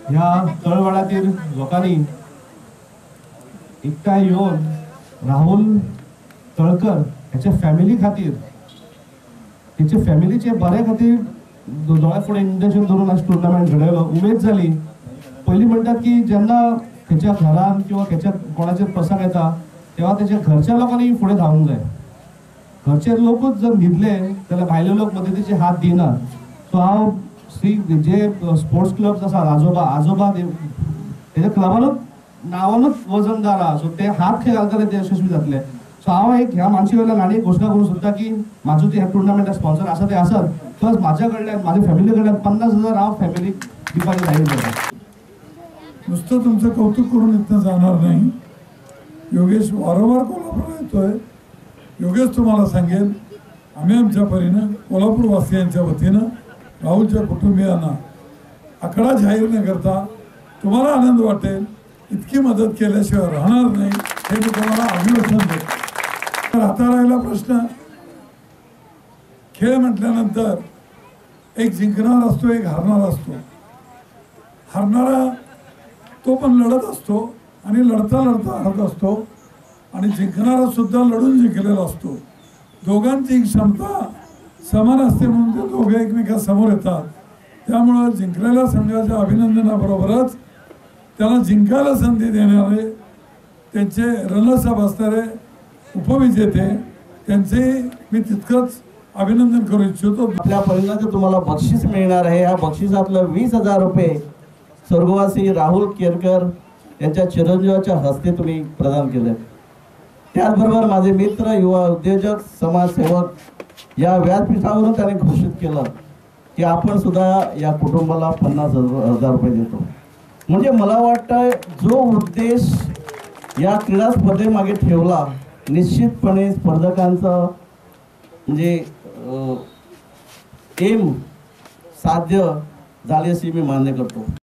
ह्या तळवाड्यातील लोकांनी एकठांय येऊन राहुल तळकर ह्याच्या फॅमिली खातीर त्याच्या फॅमिलीचे बरे खातीर दोळ्या फुडें इंटेन्शन धरून आज टुर्नामेंट घडयलो। उमेद जाली। पहिली म्हणतात की जेन्ना त्याच्या घरान किंवा त्याच्या कोणाचेर प्रसंग येता तेव्हा त्याच्या घरच्या लोकांनी फुडें धावूंक जाय। घरचे लोकच जर न्हिदले जाल्यार भायले लोक मदतीचे हात दिनात। सो हांव श्री जे स्पोर्ट्स क्लब्स आसा आजोबा तेच्या क्लबानूच नांवानूच वजनदार आहा। सो ते हात खंय घालतले ते यशस्वी जातले। सो हांव एक ह्या मानसी वयल्यान आनी एक घोशणा करूंक सोदता की म्हाजो जे ह्या टुर्नामेंटाक स्पॉन्सर आसा ते आसात, प्लस म्हाज्या कडल्यान म्हाज्या फॅमिली कडल्यान 50,000 हांव फॅमिलीक दिवपाची जाहीर करता। नुसतं तुमचं कौतुक करून इथनं जाणार नाही। योगेश वारंवार कोल्हापूरला येतोय। योगेश तुम्हाला सांगेल, आम्ही आमच्या परीनं कोल्हापूरवासियांच्या वतीनं राहुलच्या कुटुंबियांना आकडा जाहीर न करता तुम्हाला आनंद वाटेल इतकी मदत केल्याशिवाय राहणार नाही हे मी तुम्हाला अभिवचन देतो। तर आता राहिला प्रश्न, खेळ म्हटल्यानंतर एक जिंकणार असतो, एक हारणार असतो। हारणारा तो पण लढत असतो आणि लढता लढता हरत असतो आणि जिंकणारा सुद्धा लढून जिंकलेला असतो। दोघांची क्षमता समान असते म्हणून ते दोघे एकमेकांसमोर येतात। त्यामुळं जिंकलेल्या संघाच्या अभिनंदनाबरोबरच त्याला जिंकायला संधी देणारे त्यांचे रनर्सअप असणारे उपविजेते त्यांचे मी तितकंच अभिनंदन करू इच्छितो। आपल्या परिणामाचं तुम्हाला बक्षीस मिळणार आहे। या बक्षिसातलं 20,000 रुपये स्वर्गवासी राहुल केरकर यांच्या चिरंजीवाच्या हस्ते तुम्ही प्रदान केले। त्याचबरोबर माझे मित्र, युवा उद्योजक, समाजसेवक या व्यासपीठावरून त्याने घोषित केलं की आपण सुद्धा या कुटुंबाला 50,000 रुपये देतो। म्हणजे मला वाटतं जो उद्देश या क्रीडा स्पर्धेमागे ठेवला निश्चितपणे स्पर्धकांचं म्हणजे एम साध्य झाले अशी मी मान्य करतो।